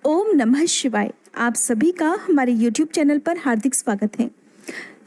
ओम नमः शिवाय। आप सभी का हमारे YouTube चैनल पर हार्दिक स्वागत है।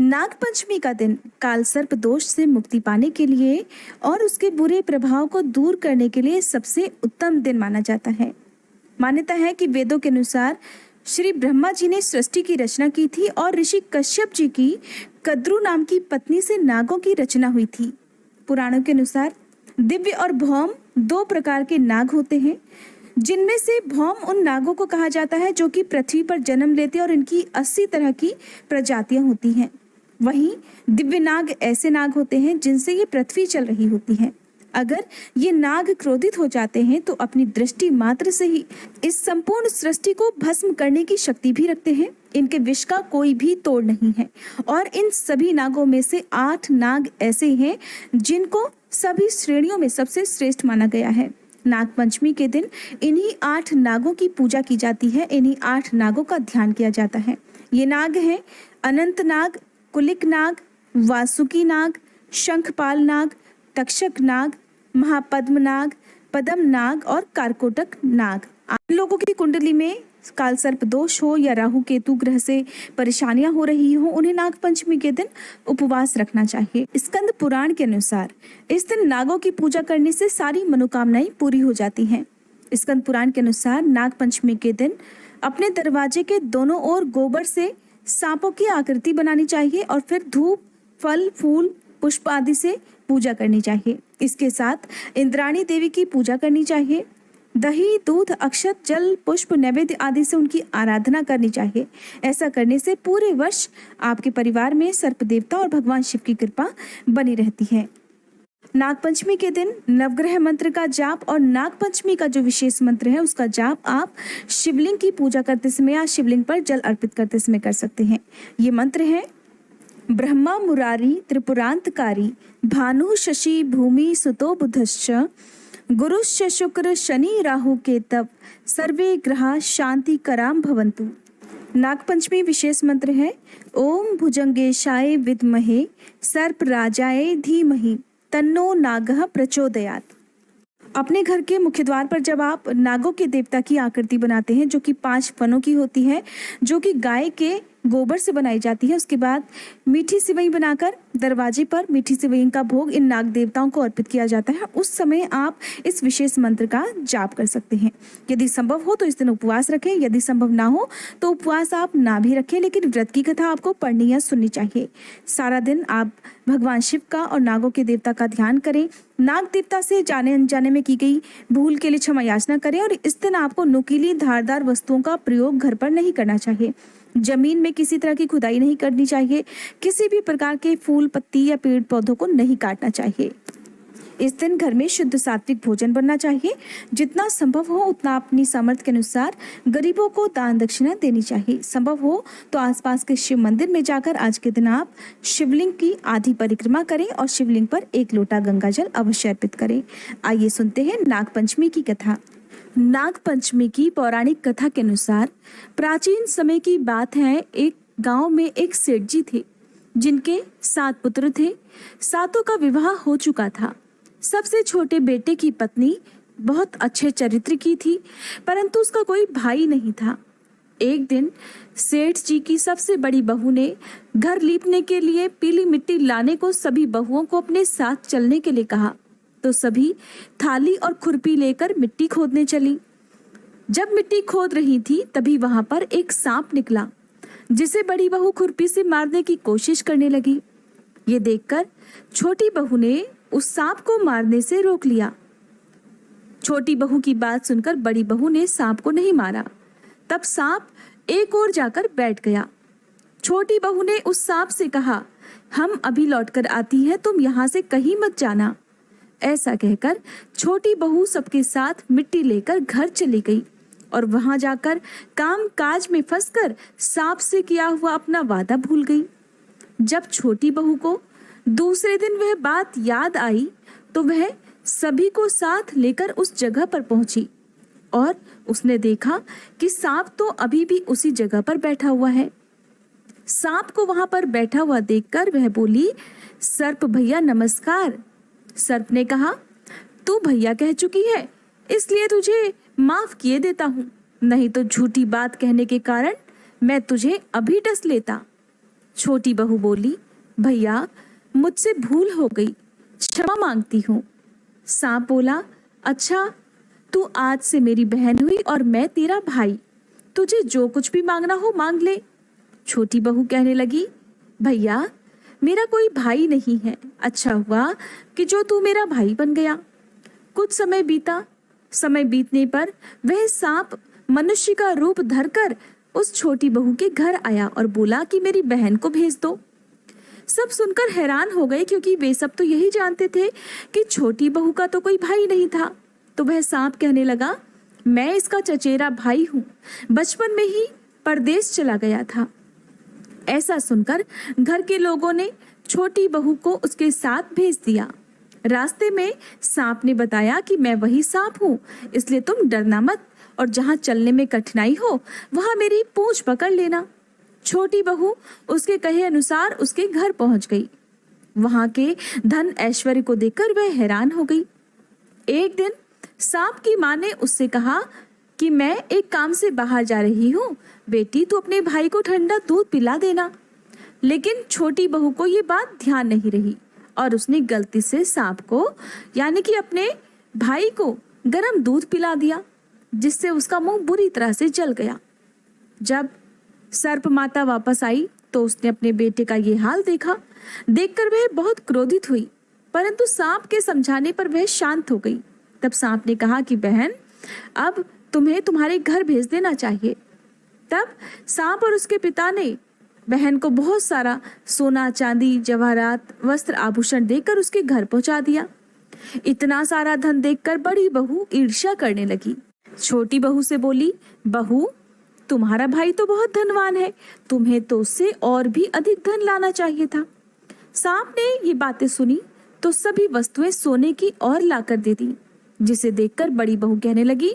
नाग पंचमी का दिन काल सर्प दोष से मुक्ति पाने के लिए और उसके बुरे प्रभाव को दूर करने के लिए सबसे उत्तम दिन माना जाता है। मान्यता है कि वेदों के अनुसार श्री ब्रह्मा जी ने सृष्टि की रचना की थी और ऋषि कश्यप जी की कद्रु नाम की पत्नी से नागों की रचना हुई थी। पुराणों के अनुसार दिव्य और भौम दो प्रकार के नाग होते हैं, जिनमें से भौम उन नागों को कहा जाता है जो कि पृथ्वी पर जन्म लेते हैं और इनकी 80 तरह की प्रजातियां होती हैं। वहीं दिव्य नाग ऐसे नाग होते हैं जिनसे ये पृथ्वी चल रही होती है। अगर ये नाग क्रोधित हो जाते हैं तो अपनी दृष्टि मात्र से ही इस संपूर्ण सृष्टि को भस्म करने की शक्ति भी रखते हैं। इनके विष का कोई भी तोड़ नहीं है और इन सभी नागों में से 8 नाग ऐसे हैं जिनको सभी श्रेणियों में सबसे श्रेष्ठ माना गया है। नाग पंचमी के दिन इन्हीं 8 नागों की पूजा की जाती है। इन्हीं 8 नागों का ध्यान किया जाता है। ये नाग हैं अनंत नाग, कुलिक नाग, वासुकी नाग, शंखपाल नाग, तक्षक नाग, महापद्म नाग, पद्म नाग और कारकोटक नाग। आप लोगों की कुंडली में काल सर्प दोष हो या राहु केतु ग्रह से परेशानियां हो रही हो, उन्हें नाग पंचमी के दिन उपवास रखना चाहिए। स्कंद पुराण के अनुसार इस दिन नागों की पूजा करने से सारी मनोकामनाएं पूरी हो जाती हैं। स्कंद पुराण के अनुसार नाग पंचमी के दिन अपने दरवाजे के दोनों ओर गोबर से सांपों की आकृति बनानी चाहिए और फिर धूप, फल, फूल, पुष्प आदि से पूजा करनी चाहिए। इसके साथ इंद्राणी देवी की पूजा करनी चाहिए। दही, दूध, अक्षत, जल, पुष्प, नैवेद्य आदि से उनकी आराधना करनी चाहिए। ऐसा करने से पूरे वर्ष आपके परिवार में सर्प देवता और भगवान शिव की कृपा बनी रहती है। नाग पंचमी के दिन नवग्रह मंत्र का जाप और नाग पंचमी का जो विशेष मंत्र है उसका जाप आप शिवलिंग की पूजा करते समय या शिवलिंग पर जल अर्पित करते समय कर सकते हैं। ये मंत्र है: ब्रह्मा मुरारी त्रिपुरांतकारी भानु शशि भूमि सुतो बुधश्च गुरुश्च शुक्र शनि राहु केतव सर्वे ग्रहा शांति कराम भवन्तु। नाग पंचमी विशेष मंत्र है: ओम भुजंगेशाय विद्महे सर्प राजाय धीमहि तन्नो नागः प्रचोदयात्। अपने घर के मुख्य द्वार पर जब आप नागों के देवता की आकृति बनाते हैं जो कि 5 फनों की होती है, जो कि गाय के गोबर से बनाई जाती है, उसके बाद मीठी सिवई बनाकर दरवाजे पर मीठी सिवई का भोग इन नाग देवताओं को अर्पित किया जाता है। उस समय आप इस विशेष मंत्र का जाप कर सकते हैं। यदि संभव हो तो इस दिन उपवास रखें, यदि संभव ना हो तो उपवास आप ना भी रखें, लेकिन व्रत की कथा आपको पढ़नी या सुननी चाहिए। सारा दिन आप भगवान शिव का और नागों के देवता का ध्यान करें। नाग देवता से जाने अनजाने में की गई भूल के लिए क्षमा याचना करें और इस दिन आपको नुकीली धारदार वस्तुओं का प्रयोग घर पर नहीं करना चाहिए। जमीन में किसी तरह की खुदाई नहीं करनी चाहिए। किसी भी प्रकार के फूल, पत्ती या पेड़ पौधों को नहीं काटना चाहिए। इस दिन घर में शुद्ध सात्विक भोजन बनना चाहिए। जितना संभव हो उतना अपनी सामर्थ्य के अनुसार गरीबों को दान दक्षिणा देनी चाहिए। संभव हो तो आसपास के शिव मंदिर में जाकर आज के दिन आप शिवलिंग की आधी परिक्रमा करें और शिवलिंग पर 1 लोटा गंगा जल अवश्य अर्पित करें। आइए सुनते हैं नाग पंचमी की कथा। नाग पंचमी की पौराणिक कथा के अनुसार प्राचीन समय की बात है, एक गांव में एक सेठ जी थे जिनके 7 पुत्र थे। 7 का विवाह हो चुका था। सबसे छोटे बेटे की पत्नी बहुत अच्छे चरित्र की थी, परंतु उसका कोई भाई नहीं था। एक दिन सेठ जी की सबसे बड़ी बहू ने घर लीपने के लिए पीली मिट्टी लाने को सभी बहुओं को अपने साथ चलने के लिए कहा, तो सभी थाली और खुरपी लेकर मिट्टी खोदने चली। जब मिट्टी खोद रही थी तभी वहां पर एक सांप निकला, जिसे बड़ी बहू खुरपी से मारने की कोशिश करने लगी। ये देखकर छोटी बहू ने उस सांप को मारने से रोक लिया। छोटी बहू की बात सुनकर बड़ी बहू ने सांप को नहीं मारा। तब सांप एक ओर जाकर बैठ गया। छोटी बहू ने उस सांप से कहा, हम अभी लौटकर आती हैं, तुम यहाँ से कहीं मत जाना। ऐसा कहकर छोटी बहू सबके साथ मिट्टी लेकर घर चली गई और वहां जाकर काम काज में फंसकर सांप से किया हुआ अपना वादा भूल गई। जब छोटी बहू को दूसरे दिन वह बात याद आई तो वह सभी को साथ लेकर उस जगह पर पहुंची और उसने देखा कि सांप तो अभी भी उसी जगह पर बैठा हुआ है। सांप को वहां पर बैठा हुआ देखकर वह बोली, सर्प भैया नमस्कार। सर्प ने कहा, तू भैया कह चुकी है, इसलिए तुझे माफ किए देता हूँ। नहीं तो झूठी बात कहने के कारण मैं तुझे अभी डस लेता। छोटी बहू बोली, भैया मुझसे भूल हो गई, क्षमा मांगती हूँ। सांप बोला, अच्छा तू आज से मेरी बहन हुई और मैं तेरा भाई, तुझे जो कुछ भी मांगना हो मांग ले। छोटी बहू कहने लगी, भैया मेरा कोई भाई नहीं है, अच्छा हुआ कि जो तू मेरा भाई बन गया। कुछ समय बीता। समय बीतने पर वह सांप मनुष्य का रूप धरकर उस छोटी बहू के घर आया और बोला कि मेरी बहन को भेज दो। सब सुनकर हैरान हो गए, क्योंकि वे सब तो यही जानते थे कि छोटी बहू का तो कोई भाई नहीं था। तो वह सांप कहने लगा, मैं इसका चचेरा भाई हूँ, बचपन में ही परदेश चला गया था। ऐसा सुनकर घर के लोगों ने छोटी बहू को उसके साथ भेज दिया। रास्ते में सांप ने बताया कि मैं वही सांप हूँ, इसलिए तुम डरना मत, और जहाँ चलने में कठिनाई हो वहाँ मेरी पूंछ पकड़ लेना। छोटी बहू उसके कहे अनुसार उसके घर पहुंच गई। वहां के धन ऐश्वर्य को देखकर वह हैरान हो गई। एक दिन सांप की माँ ने उससे कहा कि मैं एक काम से बाहर जा रही हूँ, बेटी तू अपने भाई को ठंडा दूध पिला देना। लेकिन छोटी बहू को ये बात ध्यान नहीं रही और उसने गलती से सांप को यानी कि अपने भाई को गर्म दूध पिला दिया, जिससे उसका मुंह बुरी तरह से जल गया। जब सर्प माता वापस आई तो उसने अपने बेटे का ये हाल देखा। देखकर वह बहुत क्रोधित हुई, परंतु सांप के समझाने पर वह शांत हो गई। तब सांप ने कहा कि बहन अब तुम्हें तुम्हारे घर भेज देना चाहिए। तब सांप और उसके पिता ने बहन को बहुत सारा सोना चांदी जवाहरात वस्त्र आभूषण देकर उसके घर पहुंचा दिया। इतना सारा धन देखकर बड़ी बहू ईर्ष्या करने लगी। छोटी बहू से बोली, बहू तुम्हारा भाई तो बहुत धनवान है, तुम्हें तो उससे और भी अधिक धन लाना चाहिए था। सांप ने ये बातें सुनी तो सभी वस्तुएं सोने की और लाकर दे दी, जिसे देखकर बड़ी बहू कहने लगी,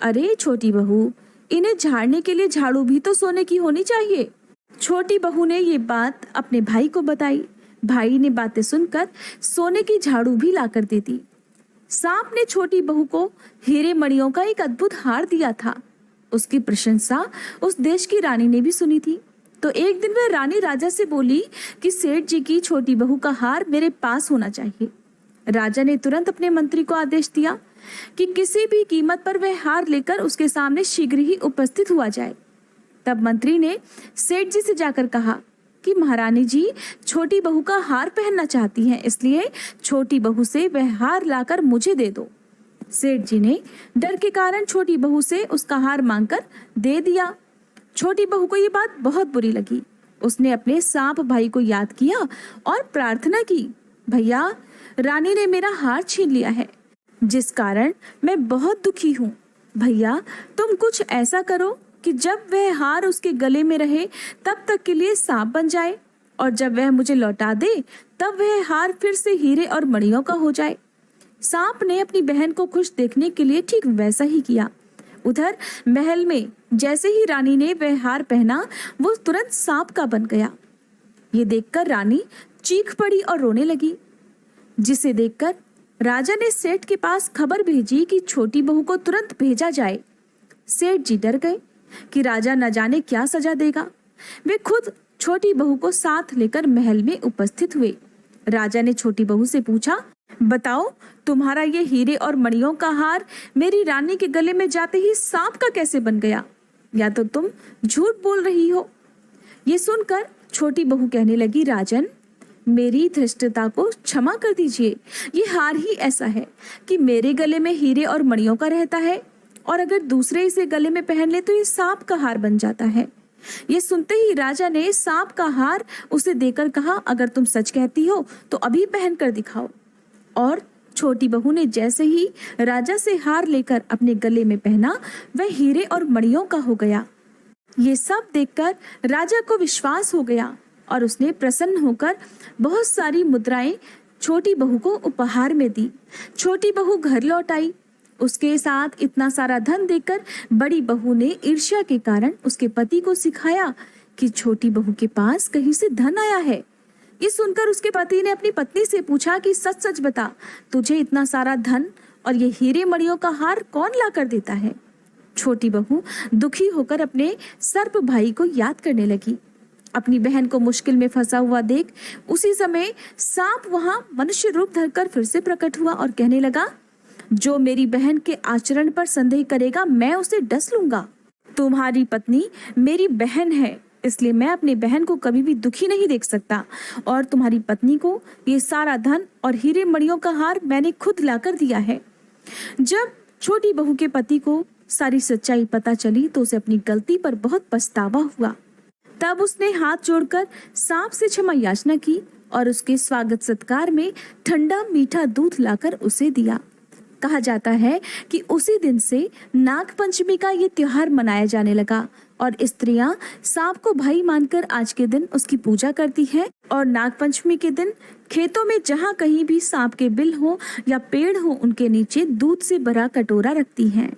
अरे छोटी बहू, इन्हें झाड़ने के लिए झाड़ू भी तो सोने की होनी चाहिए। छोटी बहू ने ये बात अपने भाई को बताई। भाई ने बातें सुनकर सोने की झाड़ू भी लाकर दे दी। सांप ने छोटी बहू को हीरे मणियों का एक अद्भुत हार दिया था। उसकी प्रशंसा उस देश की रानी ने भी सुनी थी। तो एक दिन वह रानी राजा से बोली कि सेठ जी की छोटी बहू का हार मेरे पास होना चाहिए। राजा ने तुरंत अपने मंत्री को आदेश दिया कि किसी भी कीमत पर वह हार लेकर उसके सामने शीघ्र ही उपस्थित हुआ जाए। तब मंत्री ने सेठ जी से जाकर कहा कि महारानी जी छोटी बहू का हार पहनना चाहती हैं, इसलिए छोटी बहू से वह हार लाकर मुझे दे दो। सेठ जी ने डर के कारण छोटी बहू से उसका हार मांगकर दे दिया। छोटी बहू को ये बात बहुत बुरी लगी। उसने अपने सांप भाई को याद किया और प्रार्थना की, भैया रानी ने मेरा हार छीन लिया है, जिस कारण मैं बहुत दुखी हूँ। भैया तुम कुछ ऐसा करो कि जब वह हार उसके गले में रहे तब तक के लिए सांप बन जाए, और जब वह मुझे लौटा दे तब वह हार फिर से हीरे और मणियों का हो जाए। सांप ने अपनी बहन को खुश देखने के लिए ठीक वैसा ही किया। उधर महल में जैसे ही रानी ने वह हार पहना, वो तुरंत सांप का बन गया। ये देखकर रानी चीख पड़ी और रोने लगी, जिसे देखकर राजा ने सेठ के पास खबर भेजी कि छोटी बहू को तुरंत भेजा जाए। सेठ जी डर गए कि राजा न जाने क्या सजा देगा। वे खुद छोटी बहू को साथ लेकर महल में उपस्थित हुए। राजा ने छोटी बहू से पूछा, बताओ तुम्हारा ये हीरे और मणियों का हार मेरी रानी के गले में जाते ही सांप का कैसे बन गया, या तो तुम झूठ बोल रही हो। ये सुनकर छोटी बहू कहने लगी, राजन मेरी धृष्टता को क्षमा कर दीजिए। ये हार ही ऐसा है कि मेरे गले में हीरे और मणियों का रहता है, और अगर दूसरे इसे गले में पहन ले तो ये सांप का हार बन जाता है। ये सुनते ही राजा ने सांप का हार उसे देकर कहा, अगर तुम सच कहती हो तो अभी पहन कर दिखाओ। और छोटी बहू ने जैसे ही राजा से हार लेकर अपने गले में पहना, वह हीरे और मणियों का हो गया। ये सब देखकर राजा को विश्वास हो गया और उसने प्रसन्न होकर बहुत सारी मुद्राएं छोटी बहू को उपहार में दी। छोटी बहू घर लौट आई। उसके साथ इतना सारा धन देखकर बड़ी बहू ने ईर्ष्या के कारण उसके पति को सिखाया कि छोटी बहू के पास कहीं से धन आया है। ये सुनकर उसके पति ने अपनी पत्नी से पूछा कि सच सच बता, तुझे इतना सारा धन और ये हीरे मणियों का हार कौन ला कर देता है। छोटी बहू दुखी होकर अपने सर्प भाई को याद करने लगी। अपनी बहन को मुश्किल में फंसा हुआ देख उसी समय सांप वहां मनुष्य रूप धरकर फिर से प्रकट हुआ और कहने लगा, जो मेरी बहन के आचरण पर संदेह करेगा मैं उसे डस लूंगा। तुम्हारी पत्नी मेरी बहन है, इसलिए मैं अपनी बहन को कभी भी दुखी नहीं देख सकता, और तुम्हारी पत्नी को ये सारा धन और हीरे मणियों का हार मैंने खुद लाकर दिया है। जब छोटी बहू के पति को सारी सच्चाई पता चली तो उसे अपनी गलती पर बहुत पछतावा हुआ। तब उसने हाथ जोड़कर सांप से क्षमा याचना की और उसके स्वागत सत्कार में ठंडा मीठा दूध लाकर उसे दिया। कहा जाता है कि उसी दिन से नाग पंचमी का ये त्योहार मनाया जाने लगा और स्त्रियां सांप को भाई मानकर आज के दिन उसकी पूजा करती हैं और नाग पंचमी के दिन खेतों में जहां कहीं भी सांप के बिल हो या पेड़ हो उनके नीचे दूध से भरा कटोरा रखती हैं।